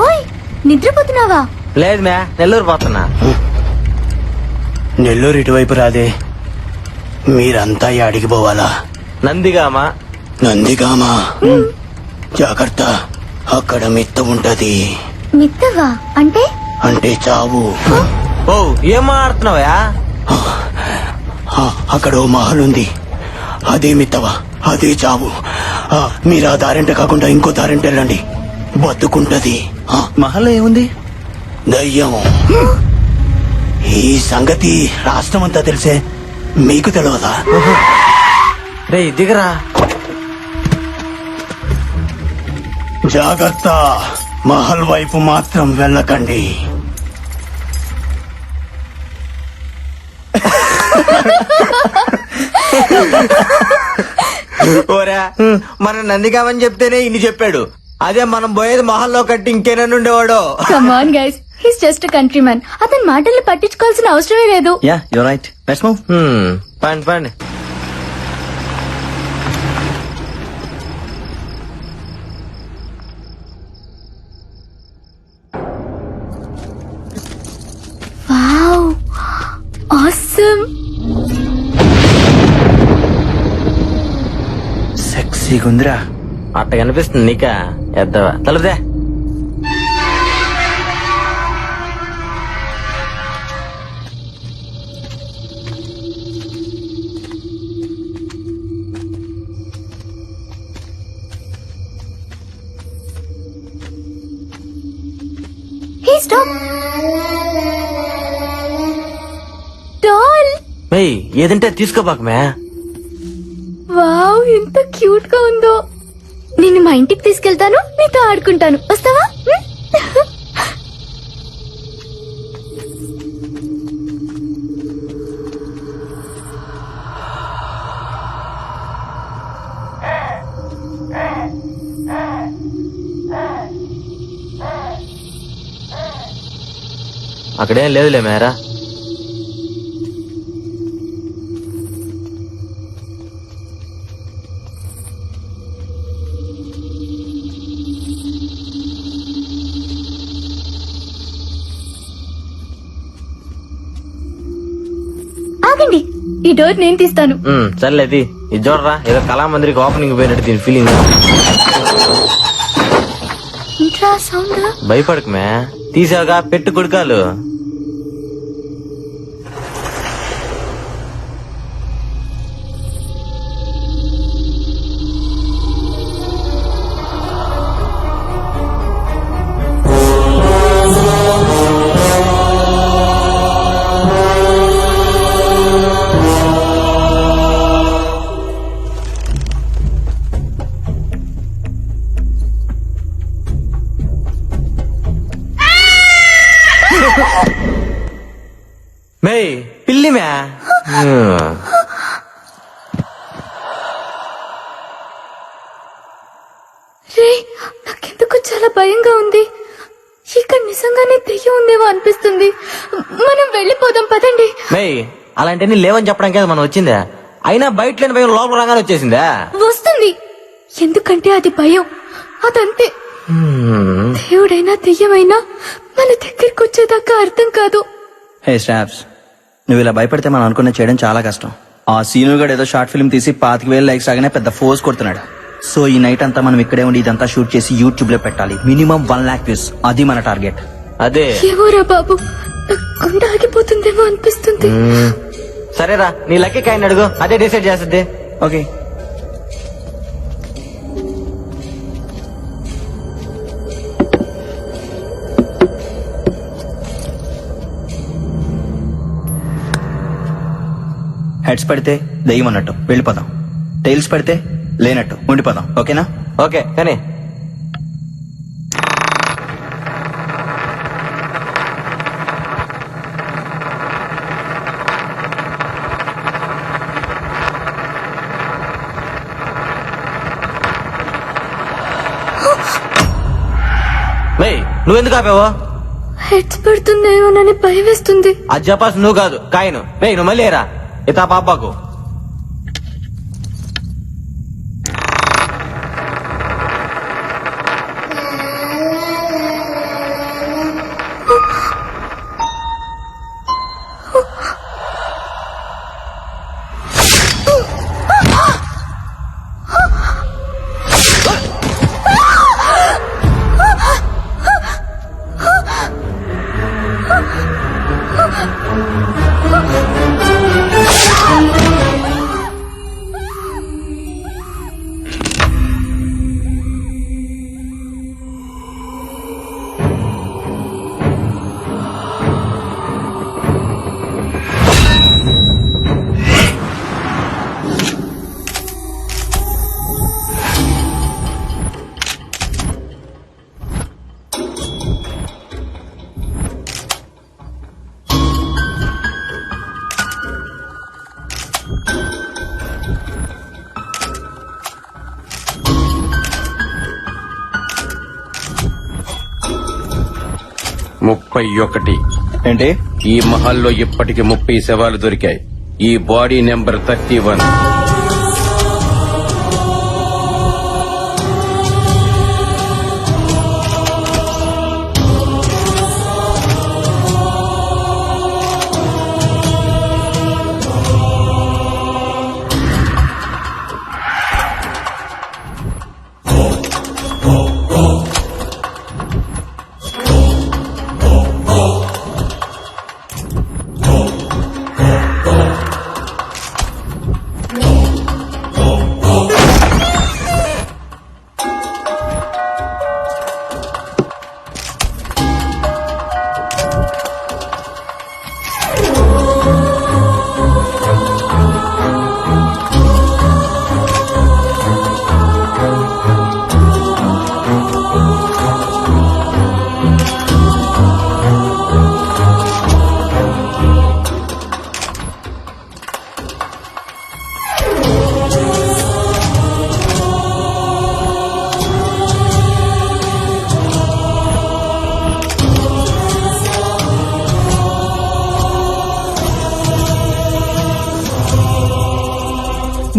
ఓయ్ నిద్రపోతున్నావా? లేదు మ్యా, నెల్లూరు పోతున్నా. నెల్లూరు ఇటువైపు రాదే, మీరంతా అడిగి పోవాలా? నందిగామా. నందిగామా? జాగ్రత్త, అక్కడ మిత్త ఉంటది. మిత్తవా అంటే? అంటే చావు. ఓ ఏం మాట్లాడుతున్నావా? అక్కడ ఓ మహల్ ఉంది, అదే మిత్తవా, అదే చావు. మీరు ఆ దారింట కాకుండా ఇంకో దారింట వెళ్ళండి, బతుకుంటది. మహల్లో ఏముంది? దయ్యం. ఈ సంగతి రాష్ట్రం అంతా తెలిసే, మీకు తెలియదా? రే దిగరా. జాగ్రత్త, మహల్ వైపు మాత్రం వెళ్ళకండి. ఓరా, మనం నందిగామని చెప్తేనే ఇన్ని చెప్పాడు. అదే మనం పోయేది మహల్లో కట్టి ఇంకేనన్ను ఉండేవాడు. Come on guys, he's just country man. అతని మాటల్ని పట్టించుకోవాల్సిన అవసరమే లేదు. Yeah you're right, let's move. పండి పండి. Wow, awesome. సెక్సీగా ఉందిరా. అట్ట కనిపిస్తుంది నీకా? ఎద్దవా తలదే. హే స్టాప్. డాల్. మేయ్ ఏదంటే తీసుకోబాక మ్యా. వావ్, ఎంత క్యూట్ గా ఉందో. నిన్ను మా ఇంటికి తీసుకెళ్తాను, నీతో ఆడుకుంటాను. వస్తావా? అక్కడేం లేదులే మేరా. ఆగండి, ఈ డోర్ నేను తీస్తాను. సర్లేది. ఇది చూడరా, ఏదో కళామందిరికి ఓపెనింగ్ పోయినట్టు దీని ఫీలింగ్. Intra sound. భయపడకు మ్యా, తీసావుగా, పెట్టు కొడుకాలు. మేయ్ పిల్లి మ్యా. రే, నాకెందుకు చాలా భయంగా ఉంది. ఇక్కడ నిజంగానే దెయ్యం ఉందేమో అనిపిస్తుంది. మనం వెళ్ళిపోదాం పదండి. మేయ్ అలాంటివన్నీ లేవని చెప్పడానికి కదా మనం వచ్చిందా? అయినా బయట లేని భయం లోపల రాగానే వచ్చేసిందా? వస్తుంది, ఎందుకంటే అది భయం. అదంతే. దేవుడైనా దెయ్యమైనా మన దగ్గరికి వచ్చేదాకా అర్థం కాదు. హే స్టాప్స్, నువ్వు ఇలా భయపడితే మనం అనుకున్న చేయడం చాలా కష్టం. ఆ సీను గడు ఏదో షార్ట్ ఫిల్మ్ తీసి 25,000 లైక్స్ రాగానే పెద్ద ఫోర్స్ కొడుతున్నాడు. సో ఈ నైట్ అంతా మనం ఇక్కడే ఉండి ఇదంతా షూట్ చేసి యూట్యూబ్ లో పెట్టాలి. మినిమం 1 lakh వ్యూస్, అది మన టార్గెట్. అదే. ఏమోరా బాబు, గుండె ఆగిపోతుందేమో అనిపిస్తుంది. సరేరా, నీ లక్కీ కాయని అడుగు, అదే డిసైడ్ చేస్తుంది. ఓకే. హెడ్స్ పడితే దెయ్యం అన్నట్టు వెళ్ళిపోదాం, టైల్స్ పడితే లేనట్టు ఉండిపోదాం. ఓకేనా? ఓకే కానీ నువ్వెందుకు ఆపావు? హెడ్స్ పడుతుందేమోనని భయం వేస్తుంది. అది చెప్పాల్సి నువ్వు కాదు, కాయను. నువ్వు మళ్ళీ రా, ఇతా పాపాకు. 31. ఏంటి? ఈ మహల్లో ఇప్పటికి 30 శవాలు దొరికాయి. ఈ బాడీ నెంబర్ 31.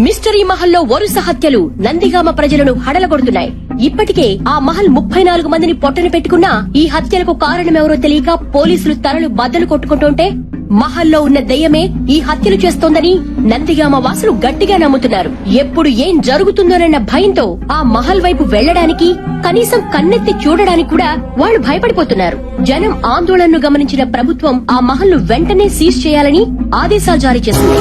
మిస్టరీ మహల్లో వరుస హత్యలు నందిగామ ప్రజలను హడలగొడుతున్నాయి. ఇప్పటికే ఆ మహల్ 34 మందిని పొట్టన పెట్టుకున్నా ఈ హత్యలకు కారణమెవరో తెలియక పోలీసులు తలలు బద్దలు కొట్టుకుంటుంటే మహల్లో ఉన్న దెయ్యమే ఈ హత్యలు చేస్తోందని నందిగామ వాసులు గట్టిగా నమ్ముతున్నారు. ఎప్పుడు ఏం జరుగుతుందోనన్న భయంతో ఆ మహల్ వైపు వెళ్లడానికి, కనీసం కన్నెత్తి చూడడానికి కూడా వాళ్లు భయపడిపోతున్నారు. జనం ఆందోళనను గమనించిన ప్రభుత్వం ఆ మహల్ను వెంటనే సీజ్ చేయాలని ఆదేశాలు జారీ చేసింది.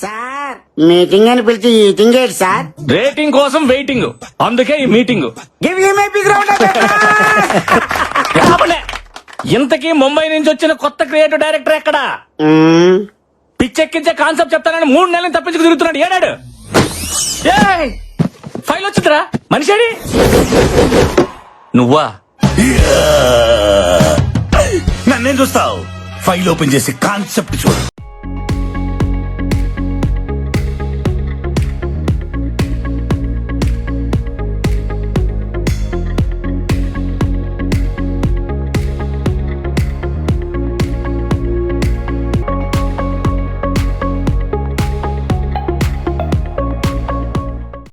సార్ మీటింగ్ అని పిలిచి ఈటింగ్ ఏంటి సార్? రేటింగ్ కోసం వెయిటింగ్, అందుకే ఈ meeting. Give you my big round of రాబలే. ఇంతకీ ముంబై నుంచి వచ్చిన కొత్త క్రియేటివ్ డైరెక్టర్ ఎక్కడా? పిచ్చెక్కించే కాన్సెప్ట్ చెప్తానని 3 నెలలు తప్పించుకు తిరుగుతున్నాడు. ఏడాడు ఫైల్ వచ్చిందిరా, మనిషి నువ్వా? నన్నేం చూస్తావు? ఫైల్ ఓపెన్ చేసి కాన్సెప్ట్ చూడు.